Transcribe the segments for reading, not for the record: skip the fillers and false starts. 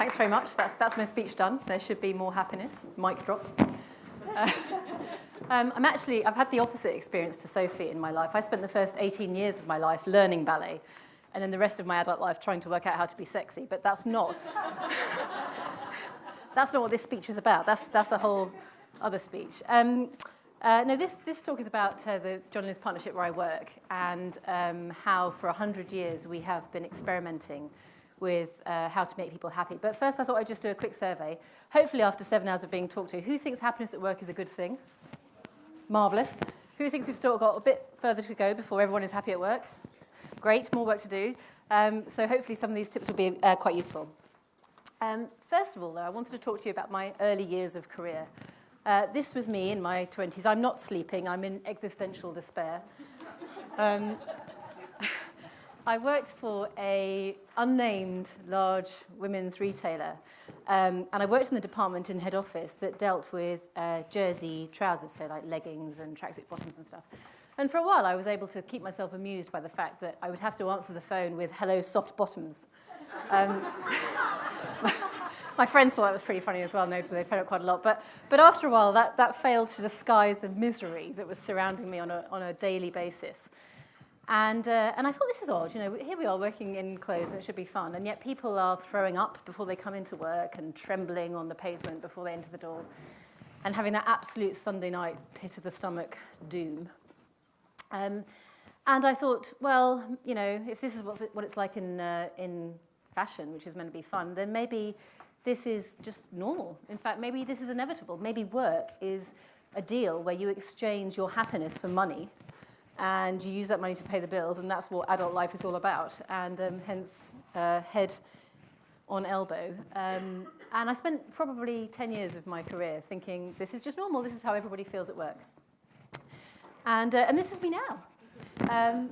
Thanks very much. That's my speech done. There should be more happiness. Mic drop. I've had the opposite experience to Sophie in my life. I spent the first 18 years of my life learning ballet, and then the rest of my adult life trying to work out how to be sexy. But that's not what this speech is about. That's a whole other speech. No, this talk is about the John Lewis partnership where I work, and how for 100 years we have been experimenting with how to make people happy. But first I thought I'd just do a quick survey. Hopefully after 7 hours of being talked to, who thinks happiness at work is a good thing? Marvellous. Who thinks we've still got a bit further to go before everyone is happy at work? Great, more work to do. So hopefully some of these tips will be quite useful. First of all, though, I wanted to talk to you about my early years of career. This was me in my 20s. I'm not sleeping, I'm in existential despair. I worked for an unnamed large women's retailer, and I worked in the department in head office that dealt with jersey trousers, so like leggings and tracksuit bottoms and stuff. And for a while I was able to keep myself amused by the fact that I would have to answer the phone with "hello, soft bottoms." My friends thought that was pretty funny as well. No, they found it quite a lot. But after a while, that failed to disguise the misery that was surrounding me on a daily basis. And I thought, this is odd. You know, here we are working in clothes, and it should be fun, and yet people are throwing up before they come into work and trembling on the pavement before they enter the door, and having that absolute Sunday night pit of the stomach doom. And I thought, well, you know, if this is what it's like in fashion, which is meant to be fun, then maybe this is just normal. In fact, maybe this is inevitable. Maybe work is a deal where you exchange your happiness for money, and you use that money to pay the bills, and that's what adult life is all about, and hence head on elbow. And I spent probably 10 years of my career thinking, this is just normal, this is how everybody feels at work. And this is me now.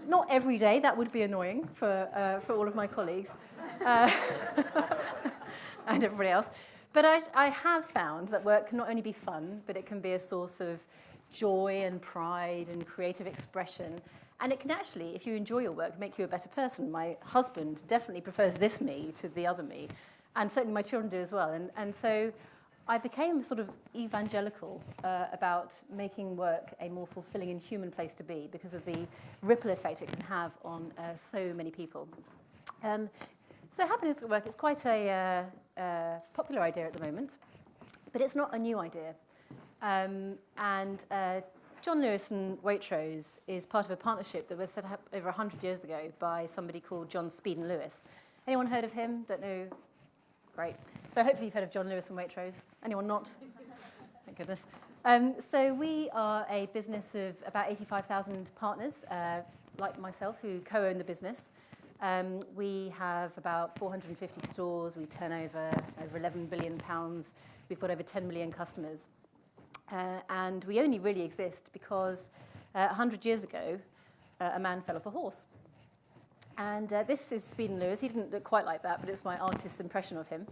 Not every day, that would be annoying for all of my colleagues and everybody else. But I have found that work can not only be fun, but it can be a source of joy and pride and creative expression. And it can actually, if you enjoy your work, make you a better person. My husband definitely prefers this me to the other me, and certainly my children do as well. And so I became sort of evangelical about making work a more fulfilling and human place to be because of the ripple effect it can have on so many people. So happiness at work is quite a popular idea at the moment, but it's not a new idea. John Lewis and Waitrose is part of a partnership that was set up over 100 years ago by somebody called Spedan Lewis. Anyone heard of him? Don't know? Great. So hopefully you've heard of John Lewis and Waitrose. Anyone not? Thank goodness. So we are a business of about 85,000 partners, like myself, who co-own the business. We have about 450 stores. We turn over 11 billion pounds. We've got over 10 million customers. And we only really exist because 100 years ago, a man fell off a horse. And this is Spedan Lewis. He didn't look quite like that, but it's my artist's impression of him.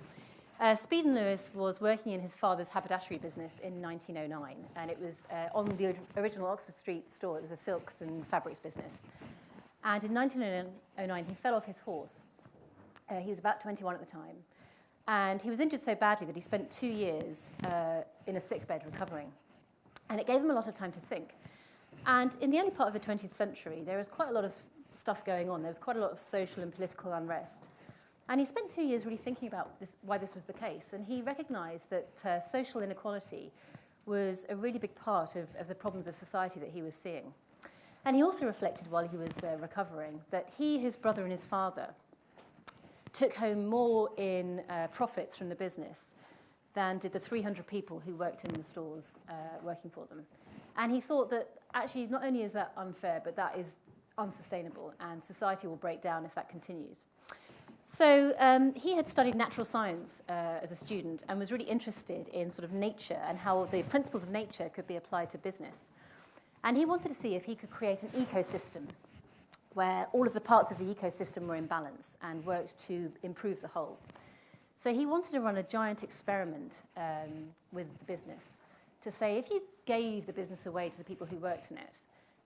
Spedan Lewis was working in his father's haberdashery business in 1909, and it was on the original Oxford Street store. It was a silks and fabrics business. And in 1909, he fell off his horse. He was about 21 at the time. And he was injured so badly that he spent 2 years in a sickbed recovering. And it gave him a lot of time to think. And in the early part of the 20th century, there was quite a lot of stuff going on. There was quite a lot of social and political unrest. And he spent 2 years really thinking about why this was the case. And he recognized that social inequality was a really big part of the problems of society that he was seeing. And he also reflected while he was recovering that he, his brother, and his father took home more in profits from the business than did the 300 people who worked in the stores working for them. And he thought that actually not only is that unfair, but that is unsustainable, and society will break down if that continues. So he had studied natural science as a student and was really interested in sort of nature and how the principles of nature could be applied to business. And he wanted to see if he could create an ecosystem where all of the parts of the ecosystem were in balance and worked to improve the whole. So he wanted to run a giant experiment with the business to say, if you gave the business away to the people who worked in it,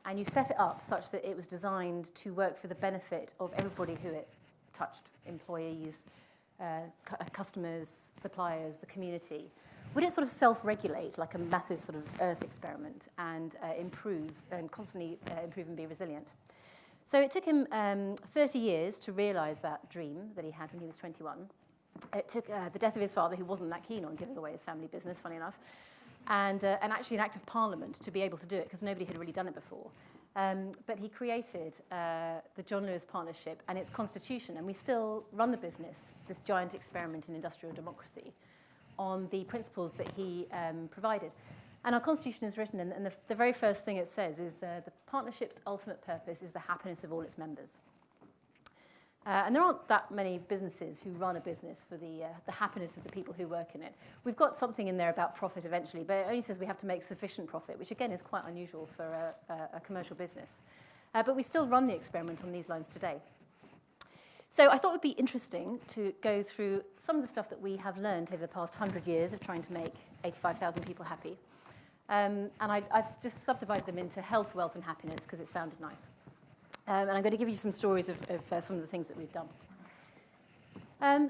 and you set it up such that it was designed to work for the benefit of everybody who it touched, employees, customers, suppliers, the community, would it sort of self-regulate like a massive sort of Earth experiment and improve and constantly improve and be resilient? So it took him 30 years to realise that dream that he had when he was 21. It took the death of his father, who wasn't that keen on giving away his family business, funny enough, and actually an act of parliament to be able to do it, because nobody had really done it before. But he created the John Lewis Partnership and its constitution, and we still run the business, this giant experiment in industrial democracy, on the principles that he provided. And our constitution is written, and the very first thing it says is the partnership's ultimate purpose is the happiness of all its members. And there aren't that many businesses who run a business for the happiness of the people who work in it. We've got something in there about profit eventually, but it only says we have to make sufficient profit, which again is quite unusual for a commercial business. But we still run the experiment on these lines today. So I thought it would be interesting to go through some of the stuff that we have learned over the past 100 years of trying to make 85,000 people happy. And I've just subdivided them into health, wealth, and happiness because it sounded nice. And I'm going to give you some stories of some of the things that we've done.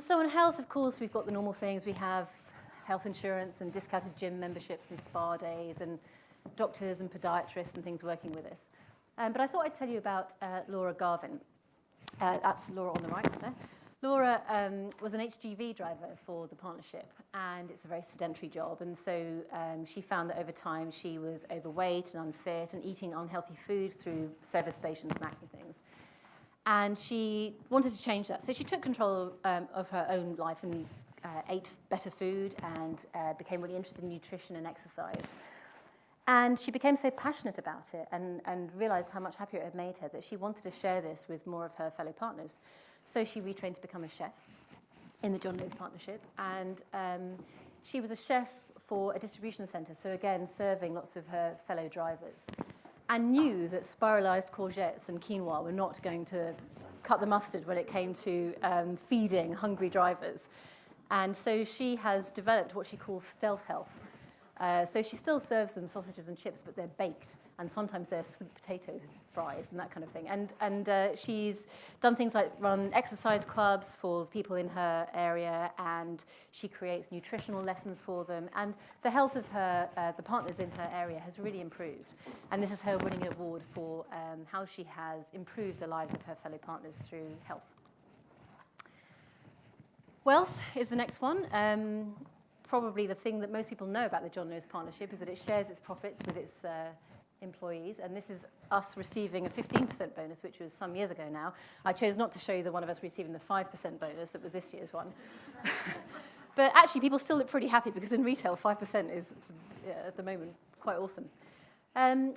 So on health, of course, we've got the normal things. We have health insurance and discounted gym memberships and spa days and doctors and podiatrists and things working with us. But I thought I'd tell you about Laura Garvin. That's Laura on the right there. Laura was an HGV driver for the partnership, and it's a very sedentary job. And so she found that over time she was overweight and unfit and eating unhealthy food through service station snacks and things. And she wanted to change that. So she took control of her own life and ate better food and became really interested in nutrition and exercise. And she became so passionate about it and realised how much happier it had made her that she wanted to share this with more of her fellow partners. So she retrained to become a chef in the John Lewis Partnership. And she was a chef for a distribution centre, so again, serving lots of her fellow drivers. And knew that spiralised courgettes and quinoa were not going to cut the mustard when it came to feeding hungry drivers. And so she has developed what she calls stealth health. So she still serves them sausages and chips, but they're baked, and sometimes they're sweet potato fries and that kind of thing. And she's done things like run exercise clubs for people in her area, and she creates nutritional lessons for them. And the health of her, the partners in her area has really improved. And this is her winning an award for how she has improved the lives of her fellow partners through health. Wealth is the next one. Probably the thing that most people know about the John Lewis Partnership is that it shares its profits with its employees, and this is us receiving a 15% bonus, which was some years ago now. I chose not to show you the one of us receiving the 5% bonus that was this year's one. But actually, people still look pretty happy because in retail, 5% is, at the moment, quite awesome.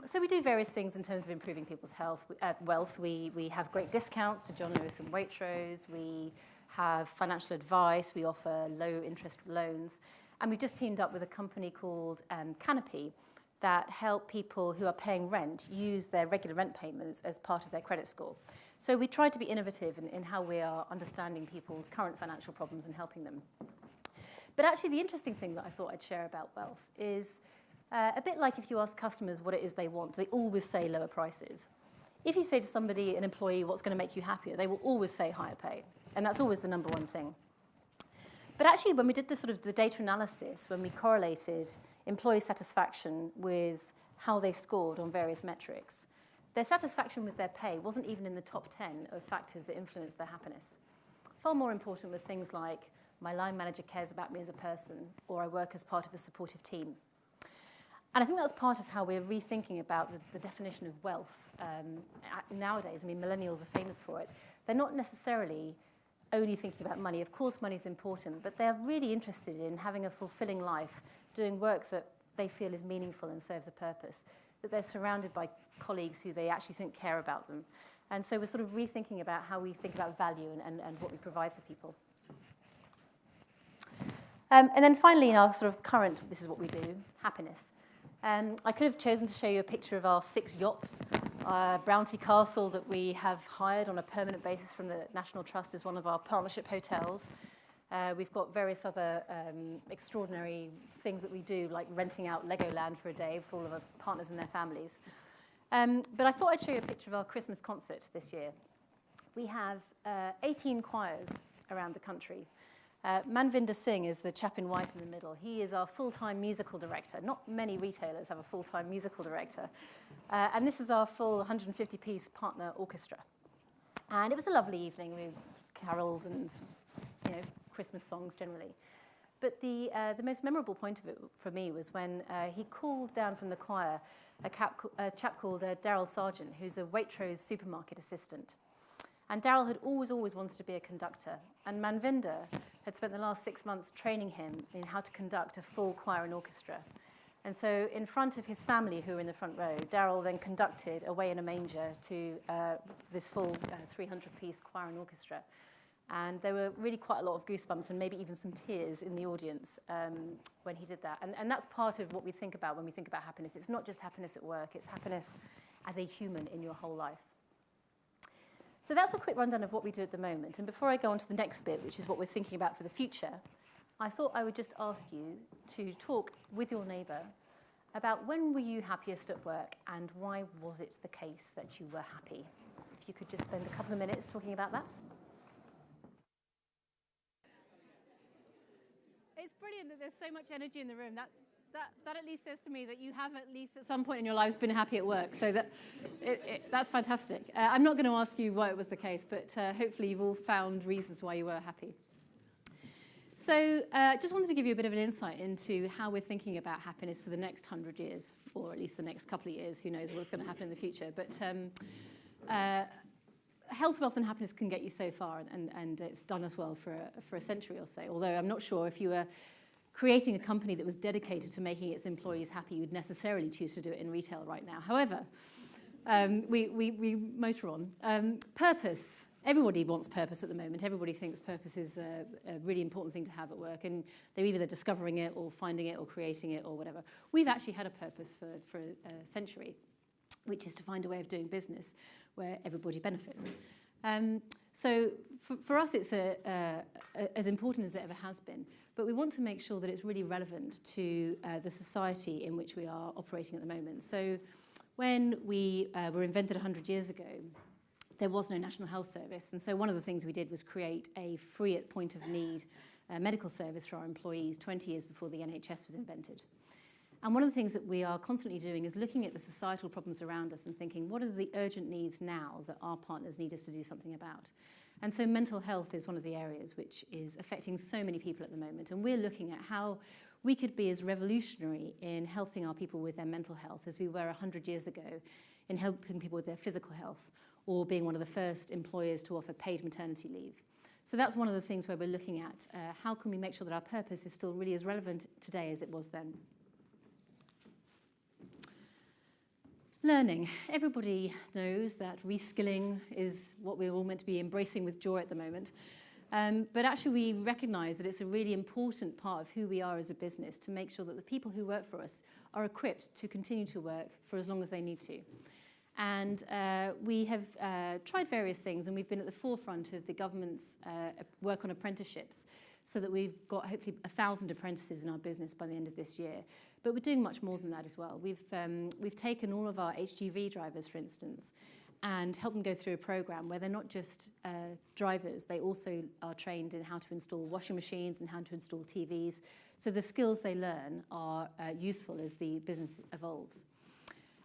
So we do various things in terms of improving people's health, wealth. We have great discounts to John Lewis and Waitrose. We have financial advice. We offer low-interest loans. And we've just teamed up with a company called Canopy that help people who are paying rent use their regular rent payments as part of their credit score. So we try to be innovative in how we are understanding people's current financial problems and helping them. But actually, the interesting thing that I thought I'd share about wealth is a bit like if you ask customers what it is they want, they always say lower prices. If you say to somebody, an employee, what's going to make you happier, they will always say higher pay. And that's always the number one thing. But actually, when we did the data analysis, when we correlated employee satisfaction with how they scored on various metrics, their satisfaction with their pay wasn't even in the top 10 of factors that influenced their happiness. Far more important were things like, my line manager cares about me as a person, or I work as part of a supportive team. And I think that's part of how we're rethinking about the definition of wealth. Nowadays, I mean, millennials are famous for it. They're not necessarily only thinking about money. Of course, money is important, but they're really interested in having a fulfilling life, doing work that they feel is meaningful and serves a purpose, that they're surrounded by colleagues who they actually think care about them. And so we're sort of rethinking about how we think about value and what we provide for people. And then finally, in our sort of current, this is what we do, happiness. I could have chosen to show you a picture of our 6 yachts. Brownsea Castle that we have hired on a permanent basis from the National Trust is one of our partnership hotels. We've got various other extraordinary things that we do, like renting out Legoland for a day for all of our partners and their families. But I thought I'd show you a picture of our Christmas concert this year. We have 18 choirs around the country. Manvinder Singh is the chap in white in the middle. He is our full-time musical director. Not many retailers have a full-time musical director. And this is our full 150-piece partner orchestra. And it was a lovely evening with carols and, Christmas songs generally. But the most memorable point of it for me was when he called down from the choir a chap called Daryl Sargent, who's a Waitrose supermarket assistant. And Daryl had always wanted to be a conductor. And Manvinder had spent the last 6 months training him in how to conduct a full choir and orchestra. And so in front of his family, who were in the front row, Daryl then conducted Away in a Manger to this full 300-piece choir and orchestra. And there were really quite a lot of goosebumps and maybe even some tears in the audience when he did that. And that's part of what we think about when we think about happiness. It's not just happiness at work, it's happiness as a human in your whole life. So that's a quick rundown of what we do at the moment. And before I go on to the next bit, which is what we're thinking about for the future, I thought I would just ask you to talk with your neighbour about when were you happiest at work and why was it the case that you were happy? If you could just spend a couple of minutes talking about that. It's brilliant that there's so much energy in the room. That at least says to me that you have at least at some point in your lives been happy at work. So that's fantastic. I'm not going to ask you why it was the case, but hopefully you've all found reasons why you were happy. So just wanted to give you a bit of an insight into how we're thinking about happiness for the next 100 years, or at least the next couple of years. Who knows what's going to happen in the future. But health, wealth and happiness can get you so far, and it's done as well for a century or so. Although I'm not sure if you were creating a company that was dedicated to making its employees happy, you'd necessarily choose to do it in retail right now. However, we motor on. Purpose. Everybody wants purpose at the moment. Everybody thinks purpose is a really important thing to have at work, and they're either discovering it or finding it or creating it or whatever. We've actually had a purpose for a century, which is to find a way of doing business where everybody benefits. So for us, it's as important as it ever has been, but we want to make sure that it's really relevant to the society in which we are operating at the moment. So when we were invented 100 years ago, there was no National Health Service, and so one of the things we did was create a free at point of need medical service for our employees 20 years before the NHS was invented. And one of the things that we are constantly doing is looking at the societal problems around us and thinking, what are the urgent needs now that our partners need us to do something about? And so mental health is one of the areas which is affecting so many people at the moment. And we're looking at how we could be as revolutionary in helping our people with their mental health as we were 100 years ago in helping people with their physical health, or being one of the first employers to offer paid maternity leave. So that's one of the things where we're looking at how can we make sure that our purpose is still really as relevant today as it was then. Learning. Everybody knows that reskilling is what we're all meant to be embracing with joy at the moment. But actually we recognise that it's a really important part of who we are as a business to make sure that the people who work for us are equipped to continue to work for as long as they need to. And we have tried various things, and we've been at the forefront of the government's work on apprenticeships, so that we've got hopefully 1,000 apprentices in our business by the end of this year. But we're doing much more than that as well. We've taken all of our HGV drivers, for instance, and helped them go through a program where they're not just drivers, they also are trained in how to install washing machines and how to install TVs. So the skills they learn are useful as the business evolves.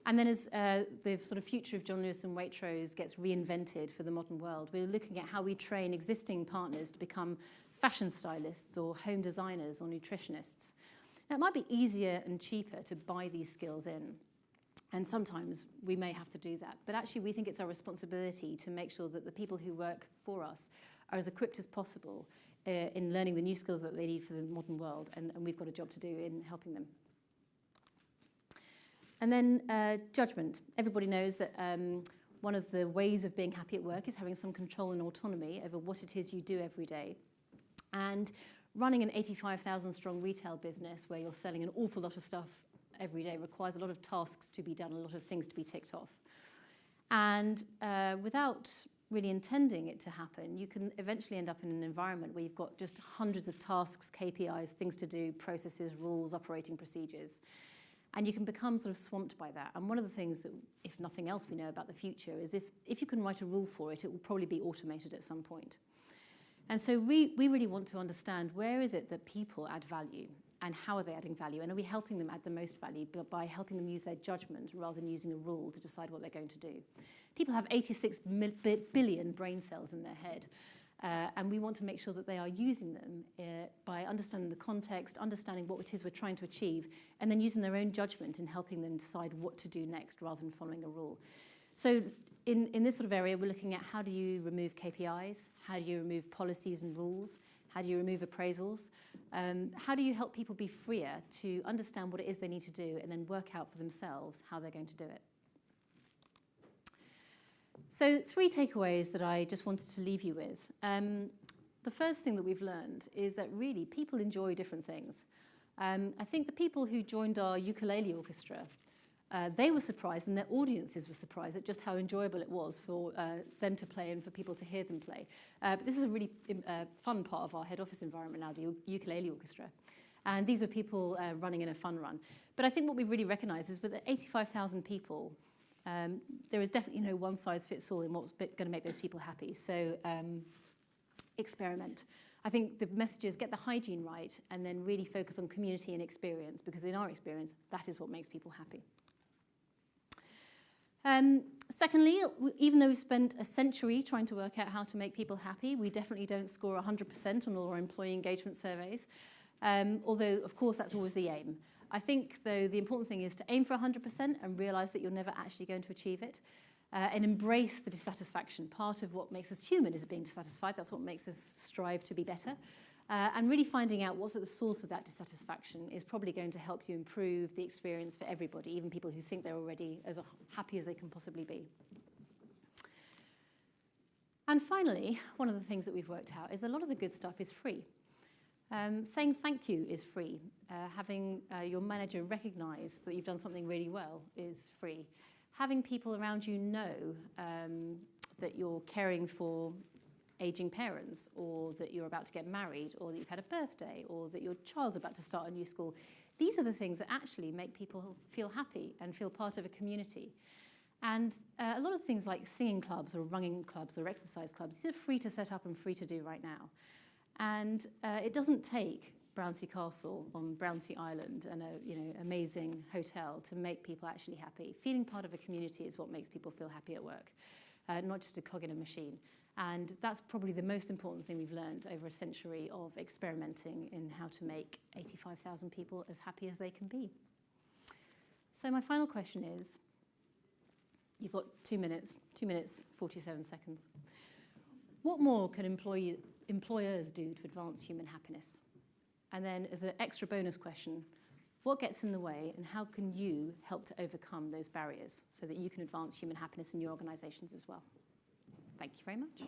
And then as the sort of future of John Lewis and Waitrose gets reinvented for the modern world, we're looking at how we train existing partners to become fashion stylists or home designers or nutritionists. Now, it might be easier and cheaper to buy these skills in, and sometimes we may have to do that. But actually, we think it's our responsibility to make sure that the people who work for us are as equipped as possible in learning the new skills that they need for the modern world, and we've got a job to do in helping them. And then judgment. Everybody knows that one of the ways of being happy at work is having some control and autonomy over what it is you do every day. And running an 85,000 strong retail business where you're selling an awful lot of stuff every day requires a lot of tasks to be done, a lot of things to be ticked off. And without really intending it to happen, you can eventually end up in an environment where you've got just hundreds of tasks, KPIs, things to do, processes, rules, operating procedures. And you can become sort of swamped by that. And one of the things that, if nothing else we know about the future, is if you can write a rule for it, it will probably be automated at some point. And so we really want to understand where is it that people add value and how are they adding value, and are we helping them add the most value by helping them use their judgment rather than using a rule to decide what they're going to do. People have 86 billion brain cells in their head, and we want to make sure that they are using them by understanding the context, understanding what it is we're trying to achieve, and then using their own judgment in helping them decide what to do next rather than following a rule. So in this sort of area, we're looking at how do you remove KPIs, how do you remove policies and rules, how do you remove appraisals, how do you help people be freer to understand what it is they need to do and then work out for themselves how they're going to do it. So 3 takeaways that I just wanted to leave you with. The first thing that we've learned is that really people enjoy different things. I think the people who joined our ukulele orchestra, they were surprised and their audiences were surprised at just how enjoyable it was for them to play and for people to hear them play. But this is a really fun part of our head office environment now, the ukulele orchestra. And these were people running in a fun run. But I think what we've really recognised is with the 85,000 people, there is definitely no one-size-fits-all in what's going to make those people happy. So experiment. I think the message is get the hygiene right and then really focus on community and experience, because in our experience, that is what makes people happy. Secondly, even though we've spent a century trying to work out how to make people happy, we definitely don't score 100% on all our employee engagement surveys, although, of course, that's always the aim. I think, though, the important thing is to aim for 100% and realise that you're never actually going to achieve it, and embrace the dissatisfaction. Part of what makes us human is being dissatisfied. That's what makes us strive to be better. And really finding out what's at the source of that dissatisfaction is probably going to help you improve the experience for everybody, even people who think they're already as happy as they can possibly be. And finally, one of the things that we've worked out is a lot of the good stuff is free. Saying thank you is free. Having your manager recognise that you've done something really well is free. Having people around you know that you're caring for aging parents, or that you're about to get married, or that you've had a birthday, or that your child's about to start a new school. These are the things that actually make people feel happy and feel part of a community. And a lot of things like singing clubs or running clubs or exercise clubs, these are free to set up and free to do right now. And it doesn't take Brownsea Castle on Brownsea Island and a amazing hotel to make people actually happy. Feeling part of a community is what makes people feel happy at work, not just a cog in a machine. And that's probably the most important thing we've learned over a century of experimenting in how to make 85,000 people as happy as they can be. So my final question is, you've got 2 minutes, 47 seconds. What more can employers do to advance human happiness? And then as an extra bonus question, what gets in the way and how can you help to overcome those barriers so that you can advance human happiness in your organisations as well? Thank you very much.